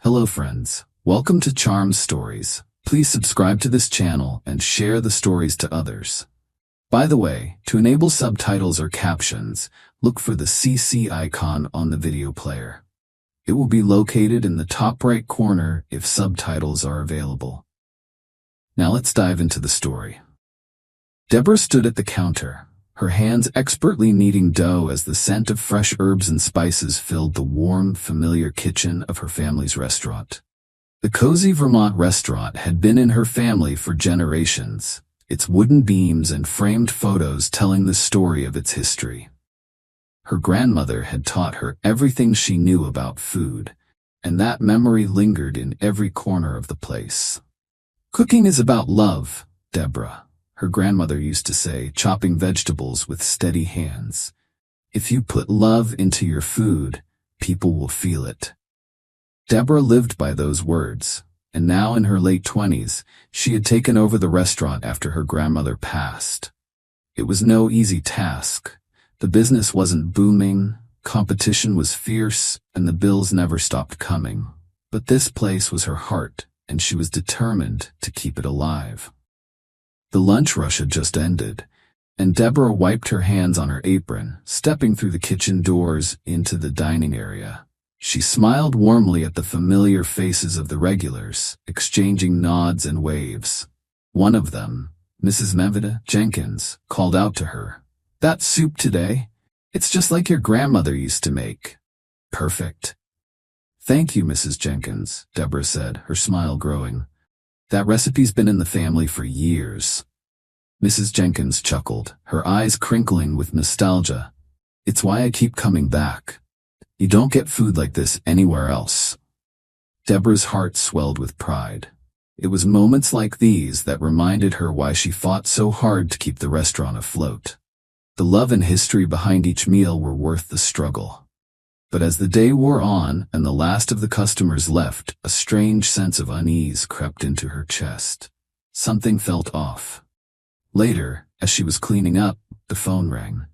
Hello friends, welcome to Charm Stories. Please subscribe to this channel and share the stories to others. By the way, to enable subtitles or captions, look for the CC icon on the video player. It will be located in the top right corner if subtitles are available. Now let's dive into the story. Deborah stood at the counter, her hands expertly kneading dough as the scent of fresh herbs and spices filled the warm, familiar kitchen of her family's restaurant. The cozy Vermont restaurant had been in her family for generations, its wooden beams and framed photos telling the story of its history. Her grandmother had taught her everything she knew about food, and that memory lingered in every corner of the place. Cooking is about love, Deborah, her grandmother used to say, chopping vegetables with steady hands. If you put love into your food, people will feel it. Deborah lived by those words, and now in her late 20s, she had taken over the restaurant after her grandmother passed. It was no easy task. The business wasn't booming, competition was fierce, and the bills never stopped coming. But this place was her heart, and she was determined to keep it alive. The lunch rush had just ended, and Deborah wiped her hands on her apron, stepping through the kitchen doors into the dining area. She smiled warmly at the familiar faces of the regulars, exchanging nods and waves. One of them, Mrs. Mevita Jenkins, called out to her, "That soup today? It's just like your grandmother used to make. Perfect." "Thank you, Mrs. Jenkins," Deborah said, her smile growing. "That recipe's been in the family for years." Mrs. Jenkins chuckled, her eyes crinkling with nostalgia. "It's why I keep coming back. You don't get food like this anywhere else." Deborah's heart swelled with pride. It was moments like these that reminded her why she fought so hard to keep the restaurant afloat. The love and history behind each meal were worth the struggle. But as the day wore on and the last of the customers left, a strange sense of unease crept into her chest. Something felt off. Later, as she was cleaning up, the phone rang.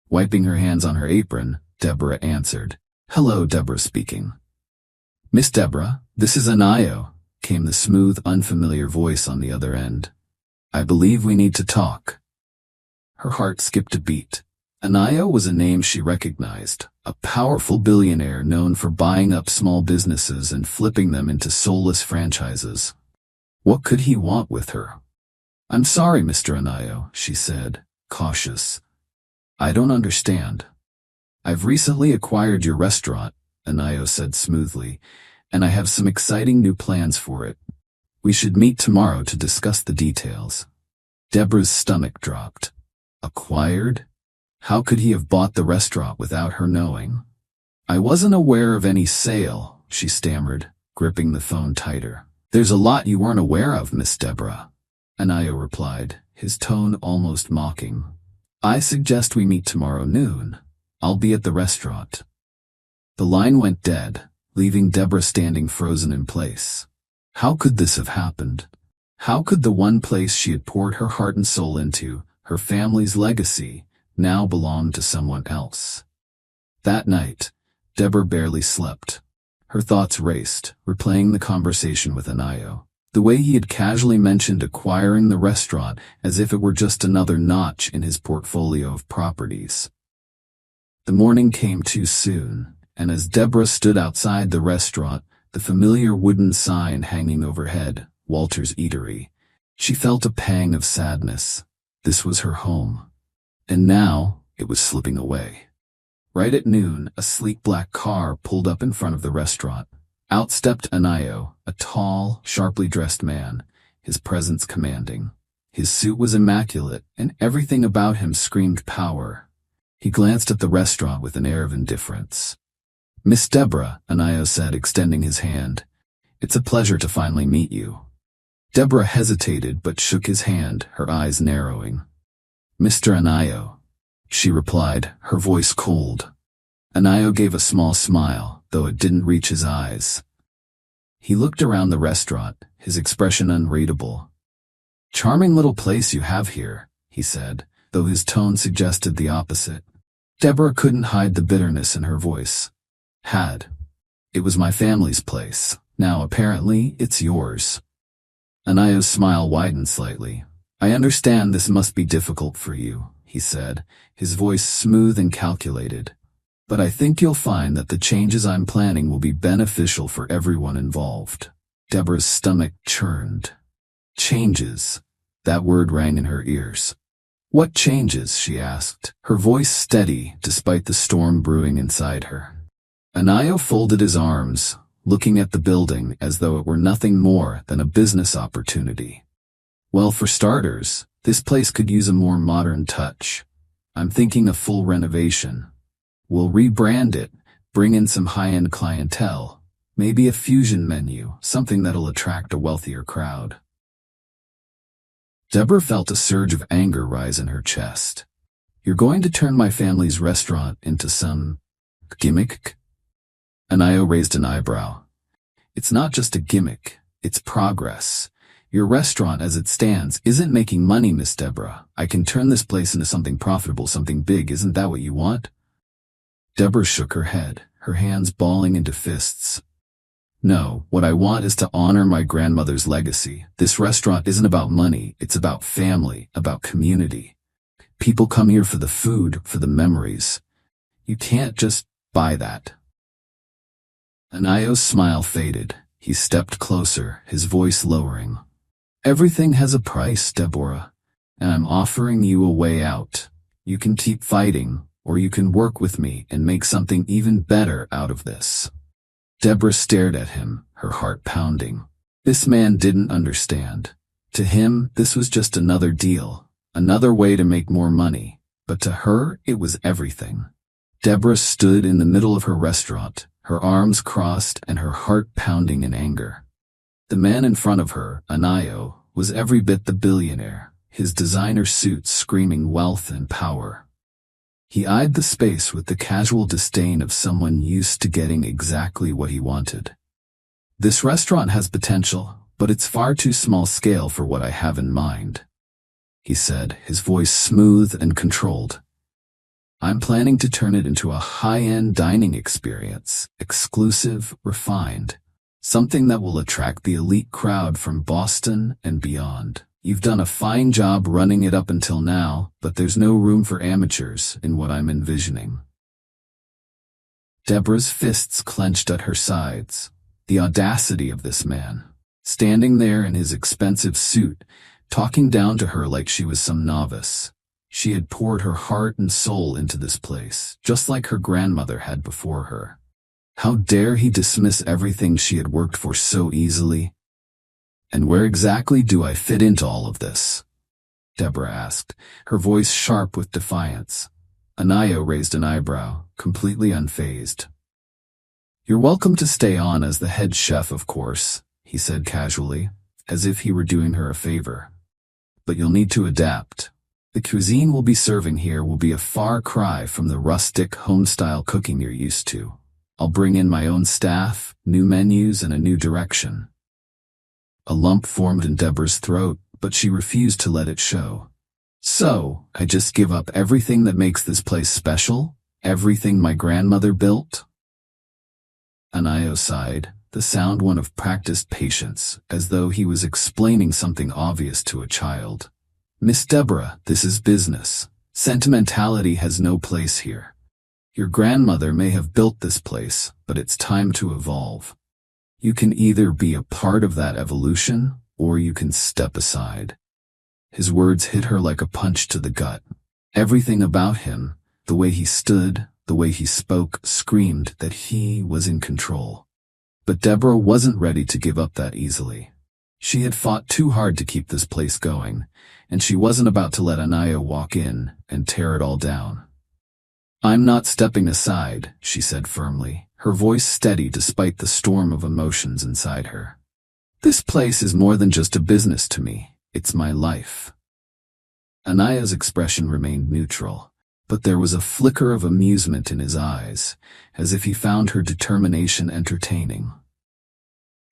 Wiping her hands on her apron, Deborah answered. "Hello, Deborah speaking." "Miss Deborah, this is Anayo," came the smooth, unfamiliar voice on the other end. "I believe we need to talk." Her heart skipped a beat. Anayo was a name she recognized, a powerful billionaire known for buying up small businesses and flipping them into soulless franchises. What could he want with her? "I'm sorry, Mr. Anayo," she said, cautious. "I don't understand." "I've recently acquired your restaurant," Anayo said smoothly, "and I have some exciting new plans for it. We should meet tomorrow to discuss the details." Deborah's stomach dropped. Acquired? How could he have bought the restaurant without her knowing? "I wasn't aware of any sale," she stammered, gripping the phone tighter. "There's a lot you weren't aware of, Miss Deborah," Anayo replied, his tone almost mocking. "I suggest we meet tomorrow noon. I'll be at the restaurant." The line went dead, leaving Deborah standing frozen in place. How could this have happened? How could the one place she had poured her heart and soul into, her family's legacy, now belong to someone else? That night, Deborah barely slept. Her thoughts raced, replaying the conversation with Anayo. The way he had casually mentioned acquiring the restaurant as if it were just another notch in his portfolio of properties. The morning came too soon, and as Deborah stood outside the restaurant, the familiar wooden sign hanging overhead, Walter's Eatery, she felt a pang of sadness. This was her home. And now, it was slipping away. Right at noon, a sleek black car pulled up in front of the restaurant. Out stepped Anayo, a tall, sharply dressed man, his presence commanding. His suit was immaculate, and everything about him screamed power. He glanced at the restaurant with an air of indifference. "Miss Deborah," Anayo said, extending his hand. "It's a pleasure to finally meet you." Deborah hesitated but shook his hand, her eyes narrowing. "Mr. Anayo," she replied, her voice cold. Anayo gave a small smile, though it didn't reach his eyes. He looked around the restaurant, his expression unreadable. "Charming little place you have here," he said, though his tone suggested the opposite. Deborah couldn't hide the bitterness in her voice. "It was my family's place," Now apparently it's yours. Anayo's smile widened slightly. I understand this must be difficult for you, he said, his voice smooth and calculated. But I think you'll find that the changes I'm planning will be beneficial for everyone involved. Deborah's stomach churned. Changes. That word rang in her ears. What changes? She asked, her voice steady despite the storm brewing inside her. Anayo folded his arms, looking at the building as though it were nothing more than a business opportunity. Well, for starters, this place could use a more modern touch. I'm thinking a full renovation. We'll rebrand it, bring in some high-end clientele, maybe a fusion menu, something that'll attract a wealthier crowd. Deborah felt a surge of anger rise in her chest. You're going to turn my family's restaurant into some gimmick? Anayo raised an eyebrow. It's not just a gimmick, it's progress. Your restaurant as it stands isn't making money, Miss Deborah. I can turn this place into something profitable, something big. Isn't that what you want? Deborah shook her head, her hands balling into fists. No, what I want is to honor my grandmother's legacy. This restaurant isn't about money, it's about family, about community. People come here for the food, for the memories. You can't just buy that. Anayo's smile faded. He stepped closer, his voice lowering. Everything has a price, Deborah, and I'm offering you a way out. You can keep fighting, or you can work with me and make something even better out of this. Deborah stared at him, her heart pounding. This man didn't understand. To him, this was just another deal, another way to make more money, but to her, it was everything. Deborah stood in the middle of her restaurant, her arms crossed and her heart pounding in anger. The man in front of her, Anayo, was every bit the billionaire, his designer suits screaming wealth and power. He eyed the space with the casual disdain of someone used to getting exactly what he wanted. This restaurant has potential, but it's far too small scale for what I have in mind, he said, his voice smooth and controlled. I'm planning to turn it into a high-end dining experience, exclusive, refined. Something that will attract the elite crowd from Boston and beyond. You've done a fine job running it up until now, but there's no room for amateurs in what I'm envisioning. Deborah's fists clenched at her sides. The audacity of this man, standing there in his expensive suit, talking down to her like she was some novice. She had poured her heart and soul into this place, just like her grandmother had before her. How dare he dismiss everything she had worked for so easily? And where exactly do I fit into all of this? Deborah asked, her voice sharp with defiance. Anayo raised an eyebrow, completely unfazed. You're welcome to stay on as the head chef, of course, he said casually, as if he were doing her a favor. But you'll need to adapt. The cuisine we'll be serving here will be a far cry from the rustic, home-style cooking you're used to. I'll bring in my own staff, new menus, and a new direction. A lump formed in Deborah's throat, but she refused to let it show. So, I just give up everything that makes this place special? Everything my grandmother built? Anayo sighed, the sound one of practiced patience, as though he was explaining something obvious to a child. Miss Deborah, this is business. Sentimentality has no place here. Your grandmother may have built this place, but it's time to evolve. You can either be a part of that evolution, or you can step aside. His words hit her like a punch to the gut. Everything about him, the way he stood, the way he spoke, screamed that he was in control. But Deborah wasn't ready to give up that easily. She had fought too hard to keep this place going, and she wasn't about to let Anayo walk in and tear it all down. I'm not stepping aside, she said firmly, her voice steady despite the storm of emotions inside her. This place is more than just a business to me. It's my life. Anaya's expression remained neutral, but there was a flicker of amusement in his eyes, as if he found her determination entertaining.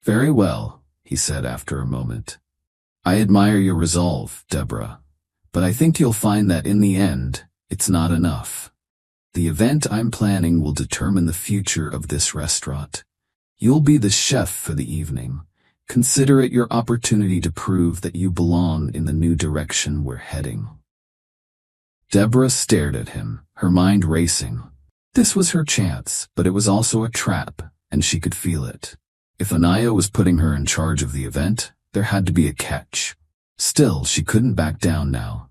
Very well, he said after a moment. I admire your resolve, Deborah, but I think you'll find that in the end, it's not enough. The event I'm planning will determine the future of this restaurant. You'll be the chef for the evening. Consider it your opportunity to prove that you belong in the new direction we're heading." Deborah stared at him, her mind racing. This was her chance, but it was also a trap, and she could feel it. If Anaya was putting her in charge of the event, there had to be a catch. Still, she couldn't back down now.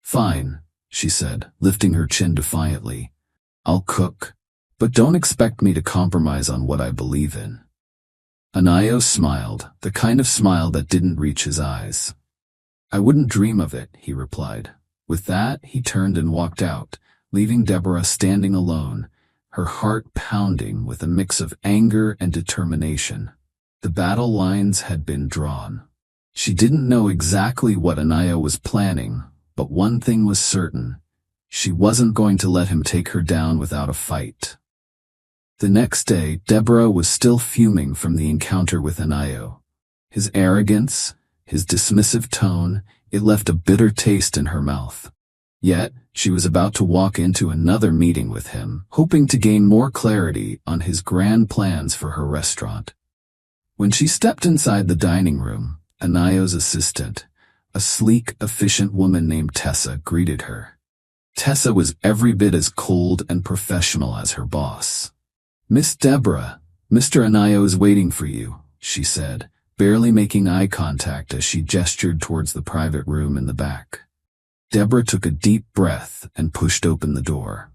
"Fine," she said, lifting her chin defiantly. "I'll cook, but don't expect me to compromise on what I believe in." Anaya smiled, the kind of smile that didn't reach his eyes. "I wouldn't dream of it," he replied. With that, he turned and walked out, leaving Deborah standing alone, her heart pounding with a mix of anger and determination. The battle lines had been drawn. She didn't know exactly what Anaya was planning, but one thing was certain. She wasn't going to let him take her down without a fight. The next day, Deborah was still fuming from the encounter with Anaya. His arrogance, his dismissive tone, it left a bitter taste in her mouth. Yet, she was about to walk into another meeting with him, hoping to gain more clarity on his grand plans for her restaurant. When she stepped inside the dining room, Anaya's assistant, a sleek, efficient woman named Tessa, greeted her. Tessa was every bit as cold and professional as her boss. "Miss Deborah, Mr. Anaya is waiting for you," she said, barely making eye contact as she gestured towards the private room in the back. Deborah took a deep breath and pushed open the door.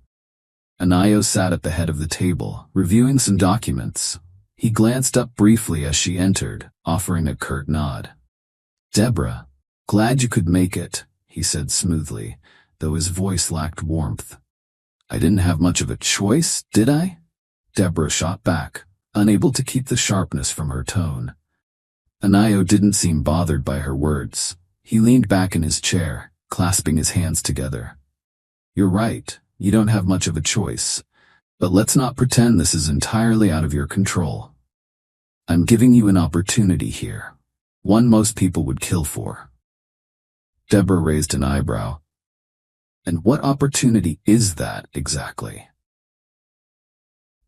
Anaya sat at the head of the table, reviewing some documents. He glanced up briefly as she entered, offering a curt nod. "Deborah, glad you could make it," he said smoothly, though his voice lacked warmth. "I didn't have much of a choice, did I?" Deborah shot back, unable to keep the sharpness from her tone. Anaya didn't seem bothered by her words. He leaned back in his chair, clasping his hands together. "You're right, you don't have much of a choice. But let's not pretend this is entirely out of your control. I'm giving you an opportunity here. One most people would kill for." Deborah raised an eyebrow. "And what opportunity is that, exactly?"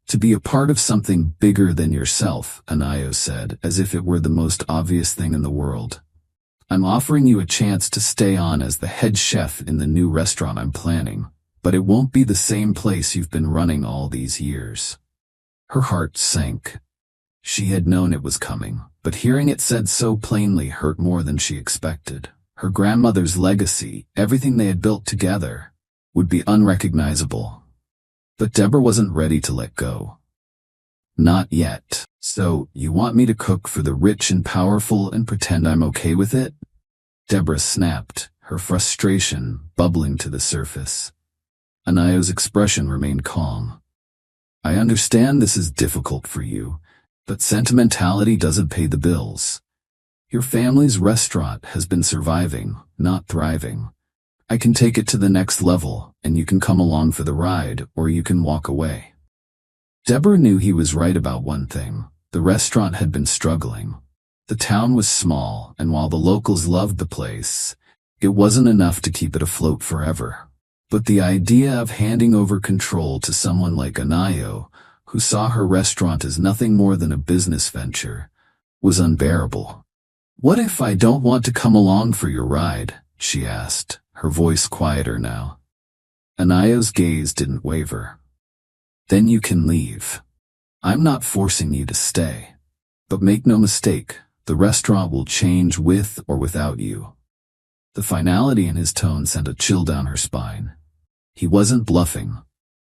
"To be a part of something bigger than yourself," Anaya said, as if it were the most obvious thing in the world. "I'm offering you a chance to stay on as the head chef in the new restaurant I'm planning, but it won't be the same place you've been running all these years." Her heart sank. She had known it was coming, but hearing it said so plainly hurt more than she expected. Her grandmother's legacy, everything they had built together, would be unrecognizable. But Deborah wasn't ready to let go. "Not yet. So, you want me to cook for the rich and powerful and pretend I'm okay with it?" Deborah snapped, her frustration bubbling to the surface. Anaya's expression remained calm. "I understand this is difficult for you, but sentimentality doesn't pay the bills. Your family's restaurant has been surviving, not thriving. I can take it to the next level, and you can come along for the ride, or you can walk away." Deborah knew he was right about one thing. The restaurant had been struggling. The town was small, and while the locals loved the place, it wasn't enough to keep it afloat forever. But the idea of handing over control to someone like Anaya, who saw her restaurant as nothing more than a business venture, was unbearable. "What if I don't want to come along for your ride?" she asked, her voice quieter now. Anaya's gaze didn't waver. "Then you can leave. I'm not forcing you to stay. But make no mistake, the restaurant will change with or without you." The finality in his tone sent a chill down her spine. He wasn't bluffing.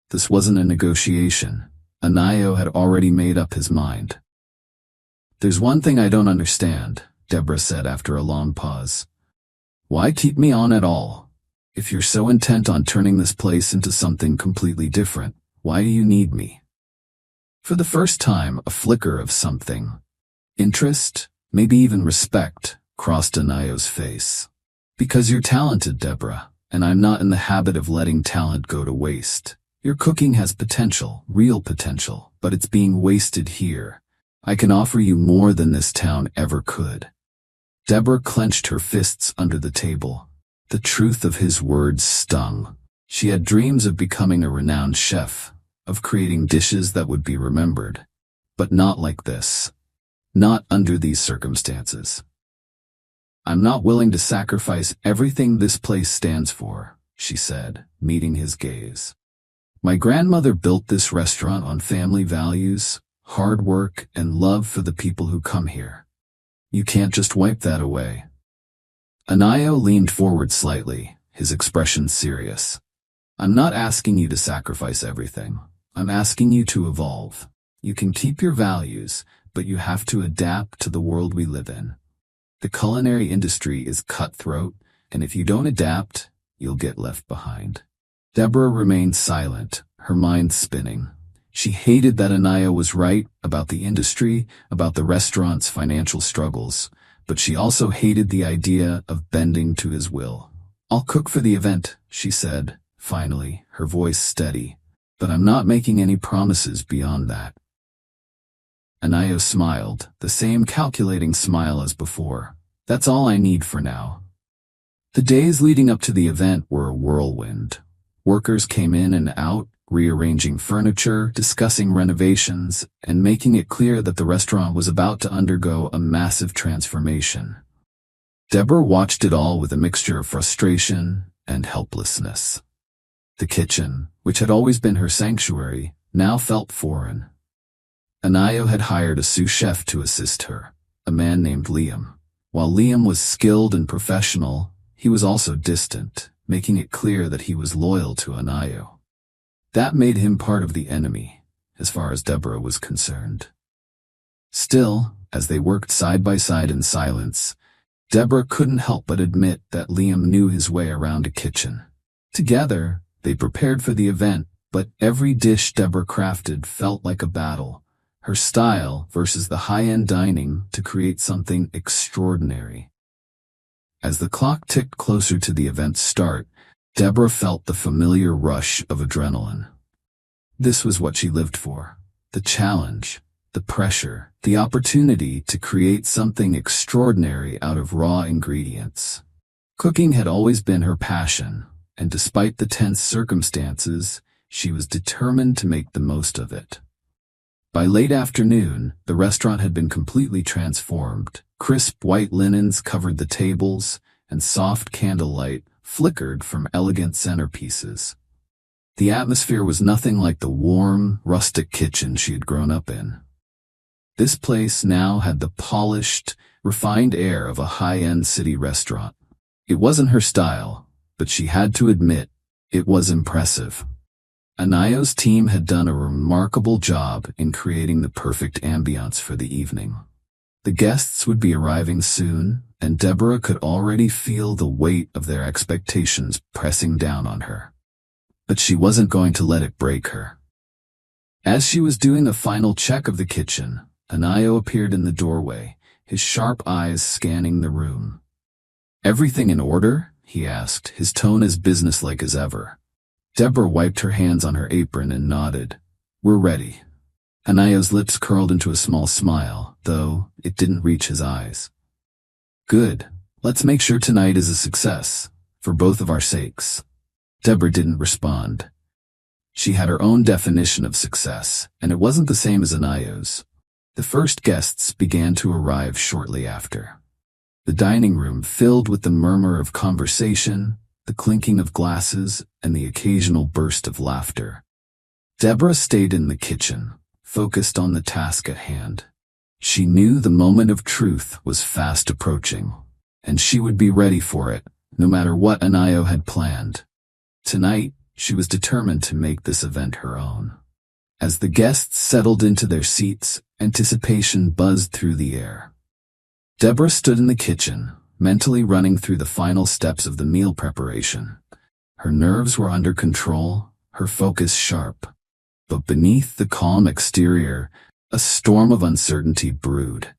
This wasn't a negotiation. Anaya had already made up his mind. "There's one thing I don't understand," Deborah said after a long pause. "Why keep me on at all? If you're so intent on turning this place into something completely different, why do you need me?" For the first time, a flicker of something, interest, maybe even respect, crossed Anaya's face. "Because you're talented, Deborah, and I'm not in the habit of letting talent go to waste. Your cooking has potential, real potential, but it's being wasted here. I can offer you more than this town ever could." Deborah clenched her fists under the table. The truth of his words stung. She had dreams of becoming a renowned chef, of creating dishes that would be remembered. But not like this. Not under these circumstances. I'm not willing to sacrifice everything this place stands for, she said, meeting his gaze. My grandmother built this restaurant on family values, hard work, and love for the people who come here. You can't just wipe that away. Anayo leaned forward slightly, his expression serious. I'm not asking you to sacrifice everything. I'm asking you to evolve. You can keep your values, but you have to adapt to the world we live in. The culinary industry is cutthroat, and if you don't adapt, you'll get left behind. Deborah remained silent, her mind spinning. She hated that Anayo was right about the industry, about the restaurant's financial struggles, but she also hated the idea of bending to his will. I'll cook for the event, she said, finally, her voice steady, but I'm not making any promises beyond that. Anayo smiled, the same calculating smile as before. That's all I need for now. The days leading up to the event were a whirlwind. Workers came in and out, rearranging furniture, discussing renovations, and making it clear that the restaurant was about to undergo a massive transformation. Deborah watched it all with a mixture of frustration and helplessness. The kitchen, which had always been her sanctuary, now felt foreign. Anayo had hired a sous chef to assist her, a man named Liam. While Liam was skilled and professional, he was also distant, making it clear that he was loyal to Anayo. That made him part of the enemy, as far as Deborah was concerned. Still, as they worked side by side in silence, Deborah couldn't help but admit that Liam knew his way around a kitchen. Together, they prepared for the event, but every dish Deborah crafted felt like a battle. Her style versus the high-end dining to create something extraordinary. As the clock ticked closer to the event's start, Deborah felt the familiar rush of adrenaline. This was what she lived for. The challenge, the pressure, the opportunity to create something extraordinary out of raw ingredients. Cooking had always been her passion, and despite the tense circumstances, she was determined to make the most of it. By late afternoon, the restaurant had been completely transformed. Crisp white linens covered the tables, and soft candlelight flickered from elegant centerpieces. The atmosphere was nothing like the warm, rustic kitchen she had grown up in. This place now had the polished, refined air of a high-end city restaurant. It wasn't her style, but she had to admit, it was impressive. Anayo's team had done a remarkable job in creating the perfect ambiance for the evening. The guests would be arriving soon, and Deborah could already feel the weight of their expectations pressing down on her. But she wasn't going to let it break her. As she was doing a final check of the kitchen, Anayo appeared in the doorway, his sharp eyes scanning the room. "Everything in order?" he asked, his tone as businesslike as ever. Deborah wiped her hands on her apron and nodded. "We're ready." Anayo's lips curled into a small smile, though it didn't reach his eyes. "Good. Let's make sure tonight is a success, for both of our sakes." Deborah didn't respond. She had her own definition of success, and it wasn't the same as Anayo's. The first guests began to arrive shortly after. The dining room filled with the murmur of conversation, the clinking of glasses, and the occasional burst of laughter. Deborah stayed in the kitchen, focused on the task at hand. She knew the moment of truth was fast approaching, and she would be ready for it, no matter what Anayo had planned. Tonight, she was determined to make this event her own. As the guests settled into their seats, anticipation buzzed through the air. Deborah stood in the kitchen, mentally running through the final steps of the meal preparation. Her nerves were under control, her focus sharp. But beneath the calm exterior, a storm of uncertainty brewed.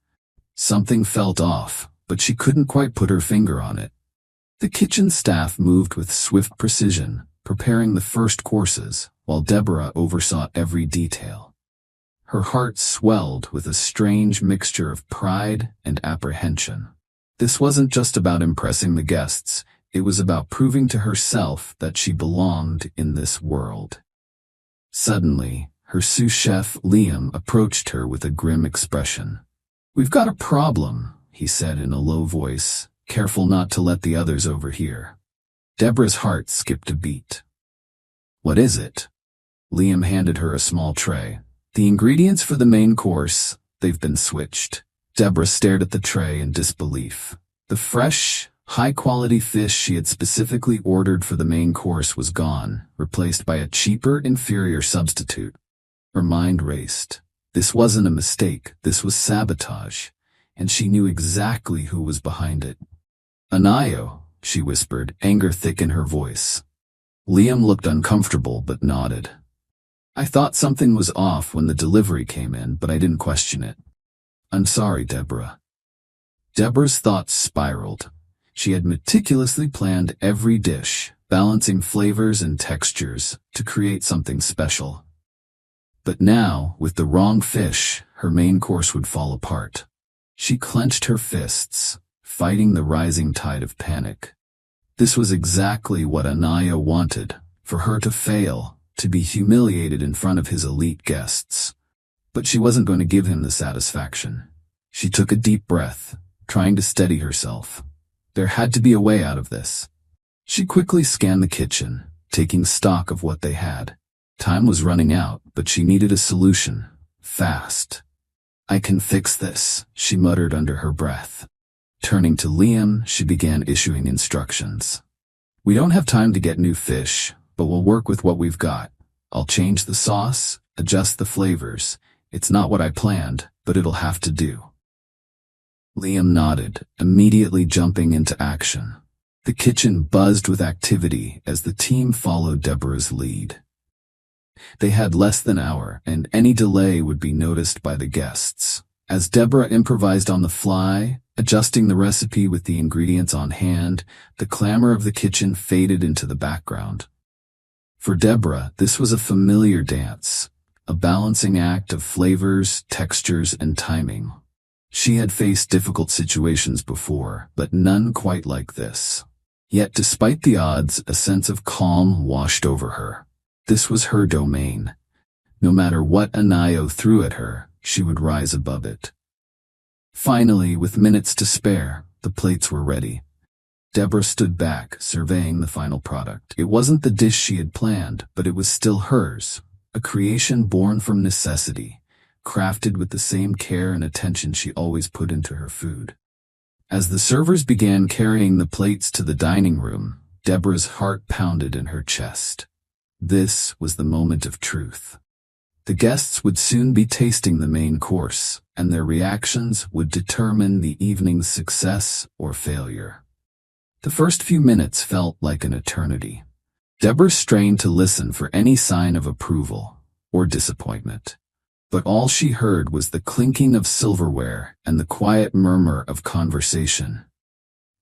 Something felt off, but she couldn't quite put her finger on it. The kitchen staff moved with swift precision, preparing the first courses, while Deborah oversaw every detail. Her heart swelled with a strange mixture of pride and apprehension. This wasn't just about impressing the guests, it was about proving to herself that she belonged in this world. Suddenly, her sous chef, Liam, approached her with a grim expression. "We've got a problem," he said in a low voice, careful not to let the others overhear. Deborah's heart skipped a beat. "What is it?" Liam handed her a small tray. "The ingredients for the main course, they've been switched." Deborah stared at the tray in disbelief. The fresh, high-quality fish she had specifically ordered for the main course was gone, replaced by a cheaper, inferior substitute. Her mind raced. This wasn't a mistake, this was sabotage, and she knew exactly who was behind it. "Anayo," she whispered, anger thick in her voice. Liam looked uncomfortable but nodded. "I thought something was off when the delivery came in, but I didn't question it. I'm sorry, Deborah." Deborah's thoughts spiraled. She had meticulously planned every dish, balancing flavors and textures to create something special. But now, with the wrong fish, her main course would fall apart. She clenched her fists, fighting the rising tide of panic. This was exactly what Anaya wanted, for her to fail, to be humiliated in front of his elite guests. But she wasn't going to give him the satisfaction. She took a deep breath, trying to steady herself. There had to be a way out of this. She quickly scanned the kitchen, taking stock of what they had. Time was running out, but she needed a solution. Fast. "I can fix this," she muttered under her breath. Turning to Liam, she began issuing instructions. "We don't have time to get new fish, but we'll work with what we've got. I'll change the sauce, adjust the flavors. It's not what I planned, but it'll have to do." Liam nodded, immediately jumping into action. The kitchen buzzed with activity as the team followed Deborah's lead. They had less than an hour, and any delay would be noticed by the guests. As Deborah improvised on the fly, adjusting the recipe with the ingredients on hand, the clamor of the kitchen faded into the background. For Deborah, this was a familiar dance, a balancing act of flavors, textures, and timing. She had faced difficult situations before, but none quite like this. Yet despite the odds, a sense of calm washed over her. This was her domain. No matter what Anayo threw at her, she would rise above it. Finally, with minutes to spare, the plates were ready. Deborah stood back, surveying the final product. It wasn't the dish she had planned, but it was still hers, a creation born from necessity, crafted with the same care and attention she always put into her food. As the servers began carrying the plates to the dining room, Deborah's heart pounded in her chest. This was the moment of truth. The guests would soon be tasting the main course, and their reactions would determine the evening's success or failure. The first few minutes felt like an eternity. Deborah strained to listen for any sign of approval or disappointment. But all she heard was the clinking of silverware and the quiet murmur of conversation.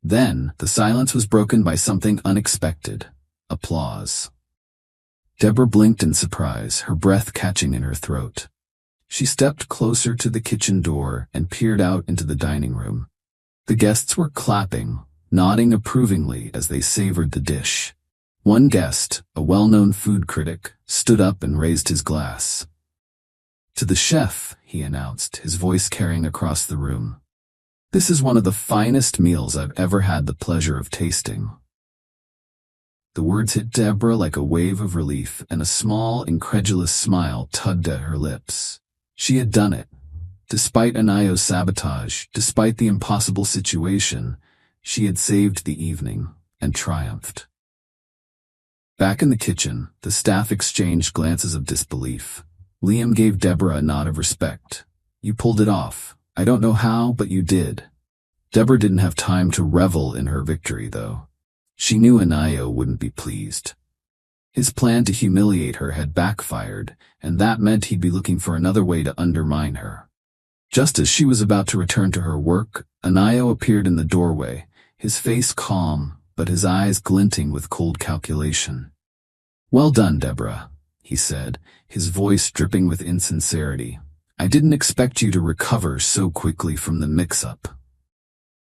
Then, the silence was broken by something unexpected: applause. Deborah blinked in surprise, her breath catching in her throat. She stepped closer to the kitchen door and peered out into the dining room. The guests were clapping, nodding approvingly as they savored the dish. One guest, a well-known food critic, stood up and raised his glass. "To the chef," he announced, his voice carrying across the room. "This is one of the finest meals I've ever had the pleasure of tasting." The words hit Deborah like a wave of relief, and a small, incredulous smile tugged at her lips. She had done it. Despite Anayo's sabotage, despite the impossible situation, she had saved the evening and triumphed. Back in the kitchen, the staff exchanged glances of disbelief. Liam gave Deborah a nod of respect. "You pulled it off. I don't know how, but you did." Deborah didn't have time to revel in her victory, though. She knew Anayo wouldn't be pleased. His plan to humiliate her had backfired, and that meant he'd be looking for another way to undermine her. Just as she was about to return to her work, Anayo appeared in the doorway, his face calm, but his eyes glinting with cold calculation. "Well done, Deborah," he said, his voice dripping with insincerity. "I didn't expect you to recover so quickly from the mix-up."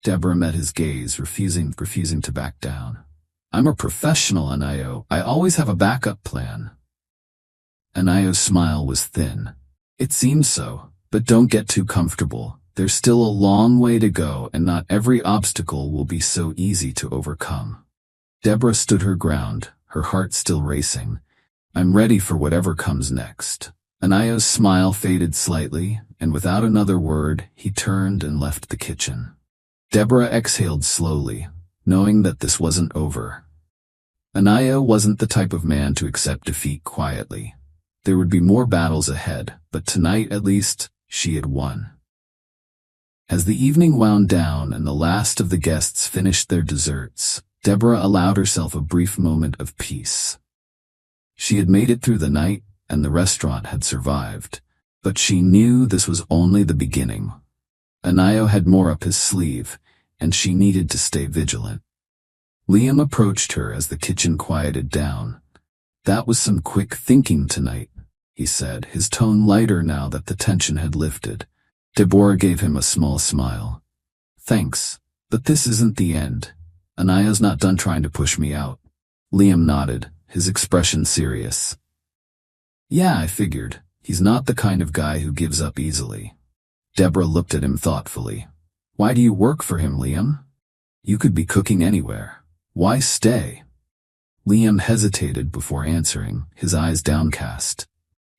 Deborah met his gaze, refusing to back down. "I'm a professional, Anayo. I always have a backup plan." Anayo's smile was thin. It seems so, but don't get too comfortable. There's still a long way to go, and not every obstacle will be so easy to overcome. Deborah stood her ground, her heart still racing. I'm ready for whatever comes next. Anayo's smile faded slightly, and without another word, he turned and left the kitchen. Deborah exhaled slowly, knowing that this wasn't over. Anayo wasn't the type of man to accept defeat quietly. There would be more battles ahead, but tonight at least, she had won. As the evening wound down and the last of the guests finished their desserts, Deborah allowed herself a brief moment of peace. She had made it through the night, and the restaurant had survived, but she knew this was only the beginning. Anayo had more up his sleeve, and she needed to stay vigilant. Liam approached her as the kitchen quieted down. That was some quick thinking tonight, he said, his tone lighter now that the tension had lifted. Deborah gave him a small smile. Thanks, but this isn't the end. Anayo's not done trying to push me out. Liam nodded, his expression serious. Yeah, I figured. He's not the kind of guy who gives up easily. Deborah looked at him thoughtfully. Why do you work for him, Liam? You could be cooking anywhere. Why stay? Liam hesitated before answering, his eyes downcast.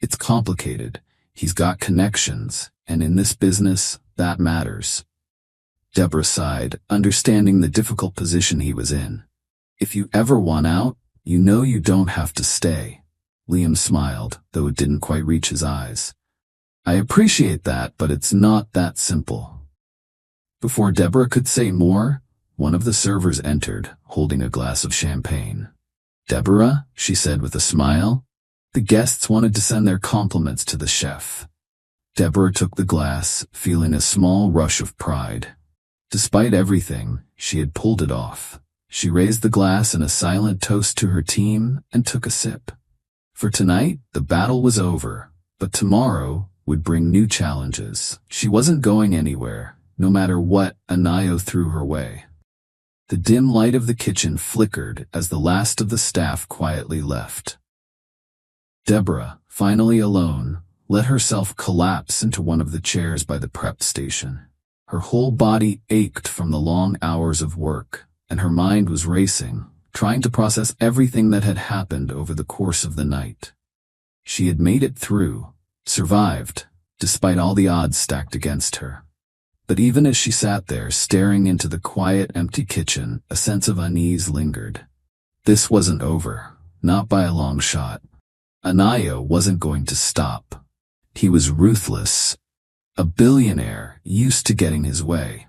It's complicated. He's got connections, and in this business, that matters. Deborah sighed, understanding the difficult position he was in. If you ever want out, you know you don't have to stay. Liam smiled, though it didn't quite reach his eyes. I appreciate that, but it's not that simple. Before Deborah could say more, one of the servers entered, holding a glass of champagne. Deborah, she said with a smile. The guests wanted to send their compliments to the chef. Deborah took the glass, feeling a small rush of pride. Despite everything, she had pulled it off. She raised the glass in a silent toast to her team and took a sip. For tonight, the battle was over, but tomorrow would bring new challenges. She wasn't going anywhere, no matter what Anayo threw her way. The dim light of the kitchen flickered as the last of the staff quietly left. Deborah, finally alone, let herself collapse into one of the chairs by the prep station. Her whole body ached from the long hours of work, and her mind was racing, trying to process everything that had happened over the course of the night. She had made it through, survived, despite all the odds stacked against her. But even as she sat there staring into the quiet, empty kitchen, a sense of unease lingered. This wasn't over, not by a long shot. Anayo wasn't going to stop. He was ruthless, a billionaire used to getting his way.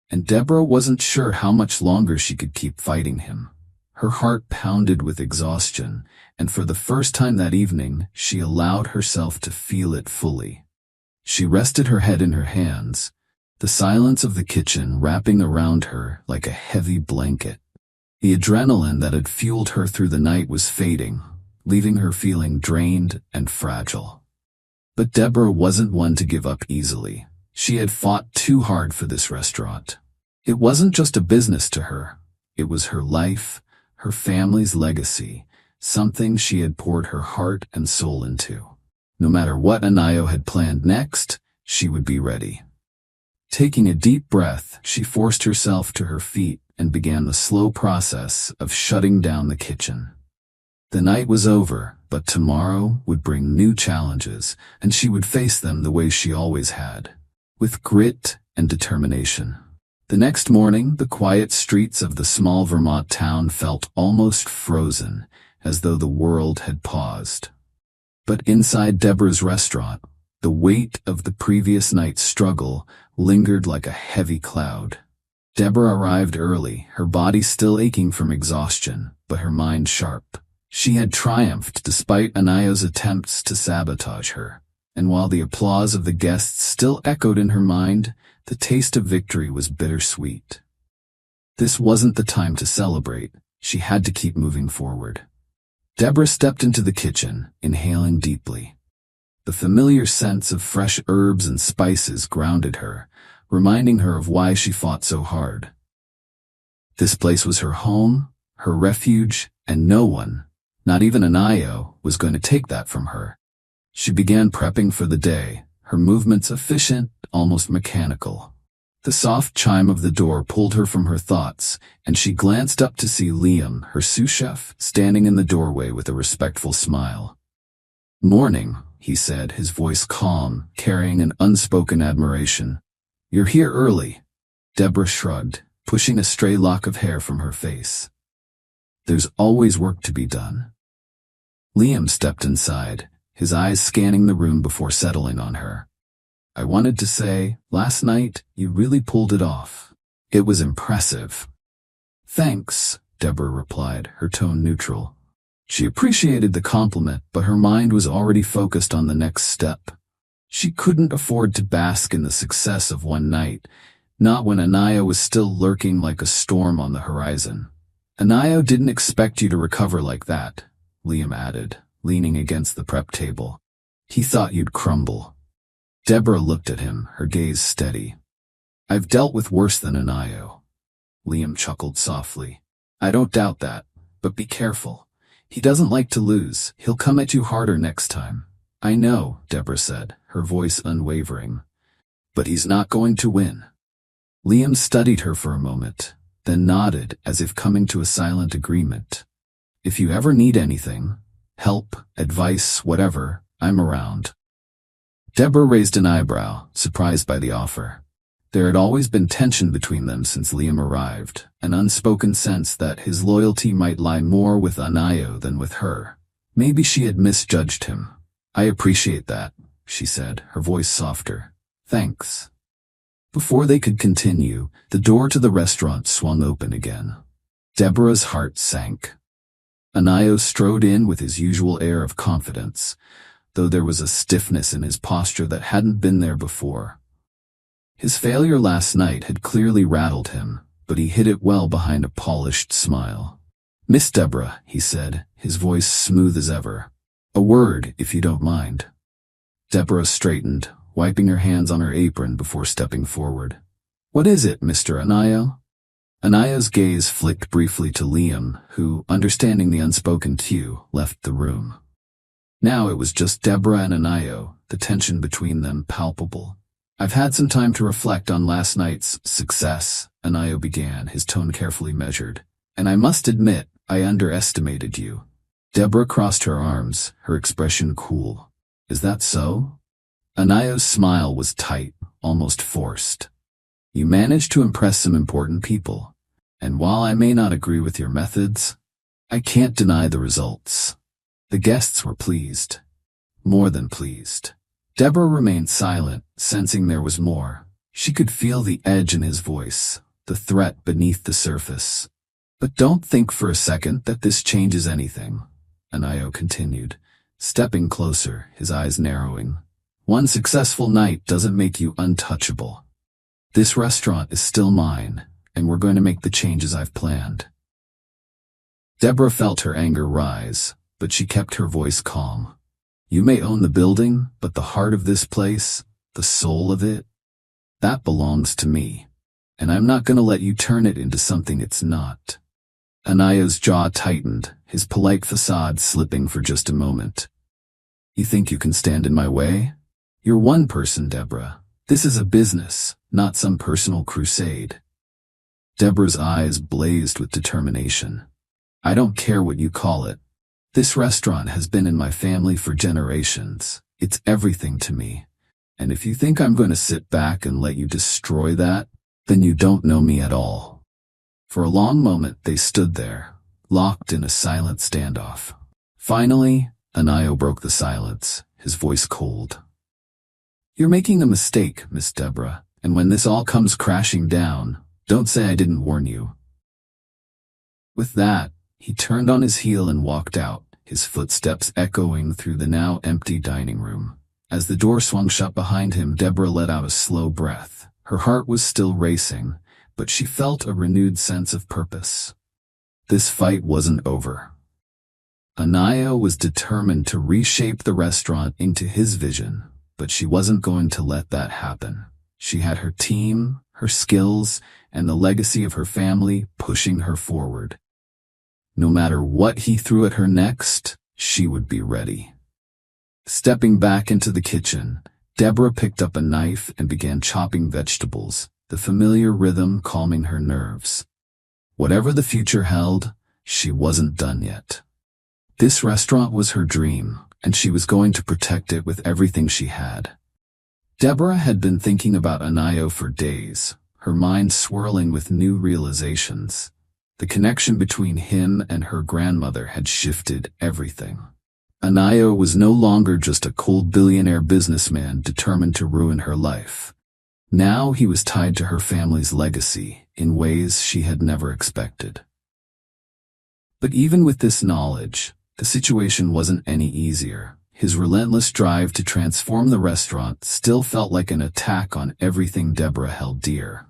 And Deborah wasn't sure how much longer she could keep fighting him. Her heart pounded with exhaustion, and for the first time that evening, she allowed herself to feel it fully. She rested her head in her hands, the silence of the kitchen wrapping around her like a heavy blanket. The adrenaline that had fueled her through the night was fading, leaving her feeling drained and fragile. But Deborah wasn't one to give up easily. She had fought too hard for this restaurant. It wasn't just a business to her. It was her life, her family's legacy, something she had poured her heart and soul into. No matter what Anayo had planned next, she would be ready. Taking a deep breath, she forced herself to her feet and began the slow process of shutting down the kitchen. The night was over, but tomorrow would bring new challenges, and she would face them the way she always had, with grit and determination. The next morning, the quiet streets of the small Vermont town felt almost frozen, as though the world had paused. But inside Deborah's restaurant, the weight of the previous night's struggle lingered like a heavy cloud. Deborah arrived early, her body still aching from exhaustion, but her mind sharp. She had triumphed despite Anayo's attempts to sabotage her, and while the applause of the guests still echoed in her mind, the taste of victory was bittersweet. This wasn't the time to celebrate. She had to keep moving forward. Deborah stepped into the kitchen, inhaling deeply. The familiar scents of fresh herbs and spices grounded her, reminding her of why she fought so hard. This place was her home, her refuge, and no one, Not even Anayo was going to take that from her. She began prepping for the day, her movements efficient, almost mechanical. The soft chime of the door pulled her from her thoughts, and she glanced up to see Liam, her sous chef, standing in the doorway with a respectful smile. "Morning," he said, his voice calm, carrying an unspoken admiration. "You're here early." Deborah shrugged, pushing a stray lock of hair from her face. "There's always work to be done." Liam stepped inside, his eyes scanning the room before settling on her. "I wanted to say, last night, you really pulled it off. It was impressive." "Thanks," Deborah replied, her tone neutral. She appreciated the compliment, but her mind was already focused on the next step. She couldn't afford to bask in the success of one night, not when Anayo was still lurking like a storm on the horizon. "Anayo didn't expect you to recover like that," Liam added, leaning against the prep table. "He thought you'd crumble." Deborah looked at him, her gaze steady. "I've dealt with worse than Anayo." Liam chuckled softly. "I don't doubt that, but be careful. He doesn't like to lose. He'll come at you harder next time." "I know," Deborah said, her voice unwavering. "But he's not going to win." Liam studied her for a moment, then nodded as if coming to a silent agreement. "If you ever need anything, help, advice, whatever, I'm around." Deborah raised an eyebrow, surprised by the offer. There had always been tension between them since Liam arrived, an unspoken sense that his loyalty might lie more with Anayo than with her. Maybe she had misjudged him. "I appreciate that," she said, her voice softer. "Thanks." Before they could continue, the door to the restaurant swung open again. Deborah's heart sank. Anayo strode in with his usual air of confidence, though there was a stiffness in his posture that hadn't been there before. His failure last night had clearly rattled him, but he hid it well behind a polished smile. "Miss Deborah," he said, his voice smooth as ever. "A word, if you don't mind." Deborah straightened, wiping her hands on her apron before stepping forward. "What is it, Mr. Anayo?" Anayo's gaze flicked briefly to Liam, who, understanding the unspoken cue, left the room. Now it was just Deborah and Anayo, the tension between them palpable. "I've had some time to reflect on last night's success," Anayo began, his tone carefully measured. "And I must admit, I underestimated you." Deborah crossed her arms, her expression cool. "Is that so?" Anayo's smile was tight, almost forced. "You managed to impress some important people, and while I may not agree with your methods, I can't deny the results." The guests were pleased. More than pleased. Deborah remained silent, sensing there was more. She could feel the edge in his voice, the threat beneath the surface. "But don't think for a second that this changes anything," Anayo continued, stepping closer, his eyes narrowing. "One successful night doesn't make you untouchable. This restaurant is still mine, and we're going to make the changes I've planned." Deborah felt her anger rise, but she kept her voice calm. "You may own the building, but the heart of this place, the soul of it, that belongs to me, and I'm not going to let you turn it into something it's not." Anayo's jaw tightened, his polite facade slipping for just a moment. "You think you can stand in my way? You're one person, Deborah. This is a business, not some personal crusade." Deborah's eyes blazed with determination. "I don't care what you call it. This restaurant has been in my family for generations. It's everything to me. And if you think I'm going to sit back and let you destroy that, then you don't know me at all." For a long moment they stood there, locked in a silent standoff. Finally, Anayo broke the silence, his voice cold. "You're making a mistake, Miss Deborah, and when this all comes crashing down, don't say I didn't warn you." With that, he turned on his heel and walked out, his footsteps echoing through the now empty dining room. As the door swung shut behind him, Deborah let out a slow breath. Her heart was still racing, but she felt a renewed sense of purpose. This fight wasn't over. Anayo was determined to reshape the restaurant into his vision, but she wasn't going to let that happen. She had her team, her skills, and the legacy of her family pushing her forward. No matter what he threw at her next, she would be ready. Stepping back into the kitchen, Deborah picked up a knife and began chopping vegetables, the familiar rhythm calming her nerves. Whatever the future held, she wasn't done yet. This restaurant was her dream, and she was going to protect it with everything she had. Deborah had been thinking about Anayo for days, her mind swirling with new realizations. The connection between him and her grandmother had shifted everything. Anayo was no longer just a cold billionaire businessman determined to ruin her life. Now he was tied to her family's legacy in ways she had never expected. But even with this knowledge, the situation wasn't any easier. His relentless drive to transform the restaurant still felt like an attack on everything Deborah held dear.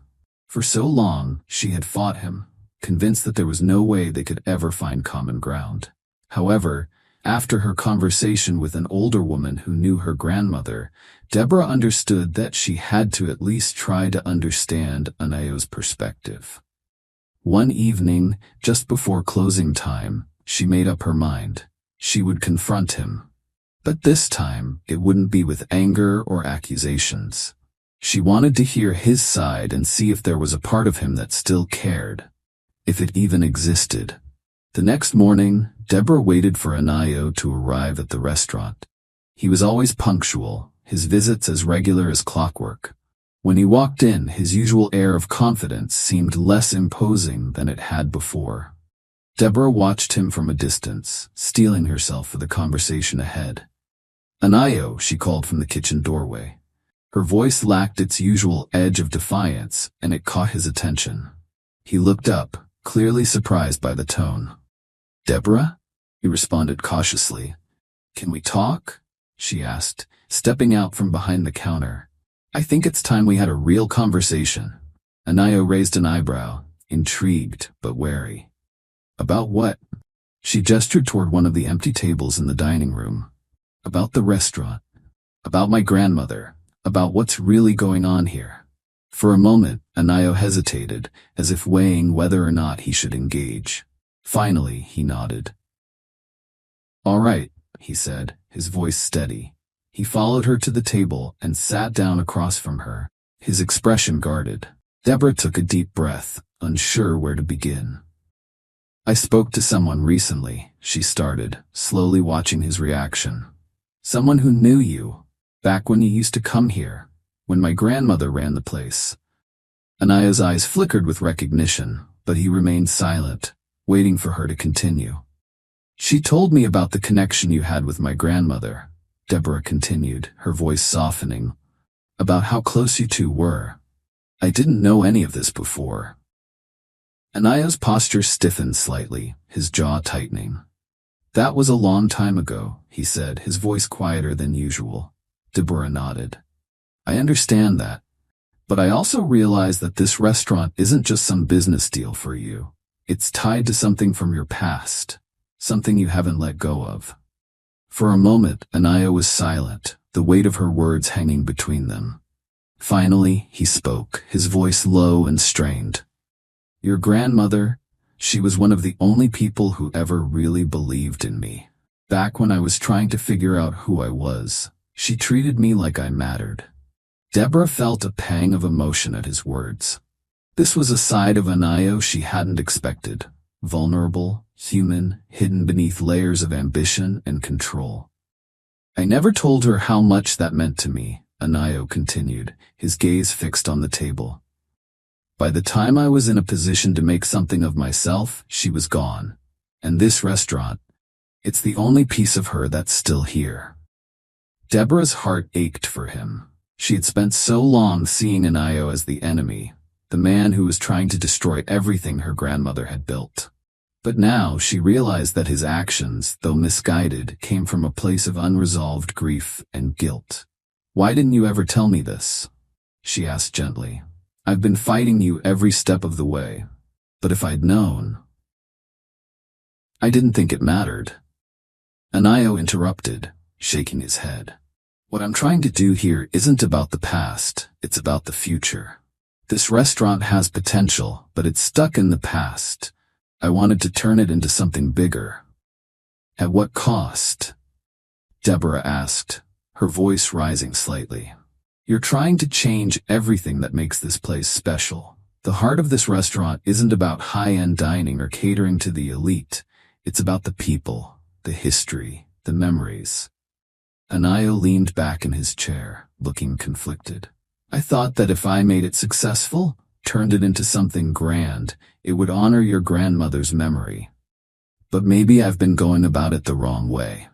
For so long, she had fought him, convinced that there was no way they could ever find common ground. However, after her conversation with an older woman who knew her grandmother, Deborah understood that she had to at least try to understand Anayo's perspective. One evening, just before closing time, she made up her mind. She would confront him. But this time, it wouldn't be with anger or accusations. She wanted to hear his side and see if there was a part of him that still cared, if it even existed. The next morning, Deborah waited for Anayo to arrive at the restaurant. He was always punctual, his visits as regular as clockwork. When he walked in, his usual air of confidence seemed less imposing than it had before. Deborah watched him from a distance, steeling herself for the conversation ahead. "Anayo," she called from the kitchen doorway. Her voice lacked its usual edge of defiance, and it caught his attention. He looked up, clearly surprised by the tone. "Deborah?" he responded cautiously. "Can we talk?" she asked, stepping out from behind the counter. "I think it's time we had a real conversation." Anayo raised an eyebrow, intrigued but wary. "About what?" She gestured toward one of the empty tables in the dining room. "About the restaurant. About my grandmother. About what's really going on here." For a moment, Anayo hesitated, as if weighing whether or not he should engage. Finally, he nodded. "All right," he said, his voice steady. He followed her to the table and sat down across from her, his expression guarded. Deborah took a deep breath, unsure where to begin. "I spoke to someone recently," she started, slowly watching his reaction. "Someone who knew you, back when you used to come here, when my grandmother ran the place." Anaya's eyes flickered with recognition, but he remained silent, waiting for her to continue. "She told me about the connection you had with my grandmother," Deborah continued, her voice softening. "About how close you two were. I didn't know any of this before." Anaya's posture stiffened slightly, his jaw tightening. "That was a long time ago," he said, his voice quieter than usual. Deborah nodded. "I understand that. But I also realize that this restaurant isn't just some business deal for you. It's tied to something from your past, something you haven't let go of." For a moment, Anayo was silent, the weight of her words hanging between them. Finally, he spoke, his voice low and strained. "Your grandmother, she was one of the only people who ever really believed in me. Back when I was trying to figure out who I was, she treated me like I mattered." Deborah felt a pang of emotion at his words. This was a side of Anayo she hadn't expected. Vulnerable, human, hidden beneath layers of ambition and control. "I never told her how much that meant to me," Anayo continued, his gaze fixed on the table. "By the time I was in a position to make something of myself, she was gone. And this restaurant, it's the only piece of her that's still here." Deborah's heart ached for him. She had spent so long seeing Anayo as the enemy, the man who was trying to destroy everything her grandmother had built. But now she realized that his actions, though misguided, came from a place of unresolved grief and guilt. "Why didn't you ever tell me this?" she asked gently. "I've been fighting you every step of the way. But if I'd known..." "I didn't think it mattered." Anayo interrupted, shaking his head. "What I'm trying to do here isn't about the past, it's about the future. This restaurant has potential, but it's stuck in the past. I wanted to turn it into something bigger. At what cost? Deborah asked, her voice rising slightly. You're trying to change everything that makes this place special. The heart of this restaurant isn't about high-end dining or catering to the elite. It's about the people, the history, the memories. Anayo leaned back in his chair, looking conflicted. I thought that if I made it successful, turned it into something grand, it would honor your grandmother's memory. But maybe I've been going about it the wrong way.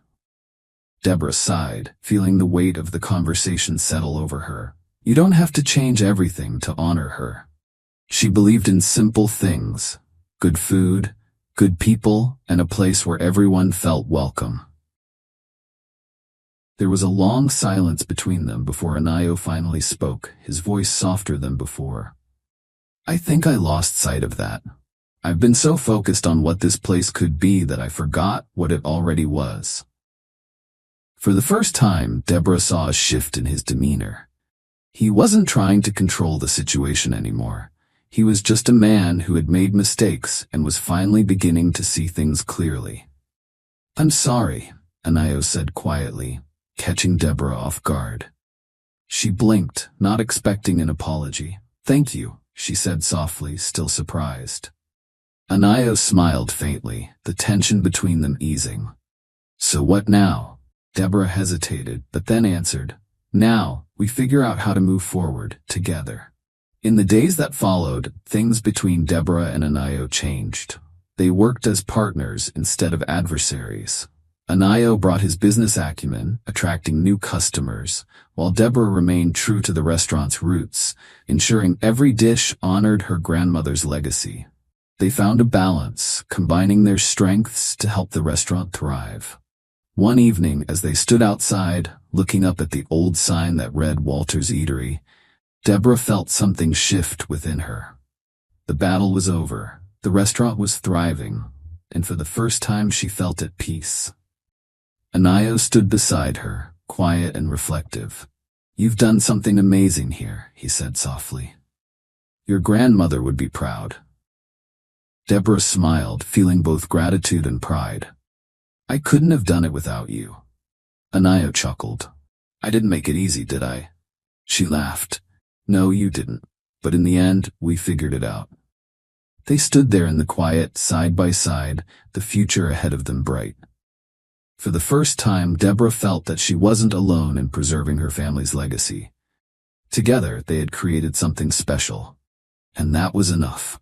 Deborah sighed, feeling the weight of the conversation settle over her. You don't have to change everything to honor her. She believed in simple things: good food, good people, and a place where everyone felt welcome. There was a long silence between them before Anayo finally spoke, his voice softer than before. I think I lost sight of that. I've been so focused on what this place could be that I forgot what it already was. For the first time, Deborah saw a shift in his demeanor. He wasn't trying to control the situation anymore. He was just a man who had made mistakes and was finally beginning to see things clearly. I'm sorry, Anayo said quietly, catching Deborah off guard. She blinked, not expecting an apology. Thank you, she said softly, still surprised. Anayo smiled faintly, the tension between them easing. So what now? Deborah hesitated, but then answered. Now, we figure out how to move forward, together. In the days that followed, things between Deborah and Anayo changed. They worked as partners instead of adversaries. Anayo brought his business acumen, attracting new customers, while Deborah remained true to the restaurant's roots, ensuring every dish honored her grandmother's legacy. They found a balance, combining their strengths to help the restaurant thrive. One evening, as they stood outside, looking up at the old sign that read Walter's Eatery, Deborah felt something shift within her. The battle was over, the restaurant was thriving, and for the first time she felt at peace. Anayo stood beside her, quiet and reflective. You've done something amazing here, he said softly. Your grandmother would be proud. Deborah smiled, feeling both gratitude and pride. I couldn't have done it without you. Anayo chuckled. I didn't make it easy, did I? She laughed. No, you didn't. But in the end, we figured it out. They stood there in the quiet, side by side, the future ahead of them bright. For the first time, Deborah felt that she wasn't alone in preserving her family's legacy. Together, they had created something special. And that was enough.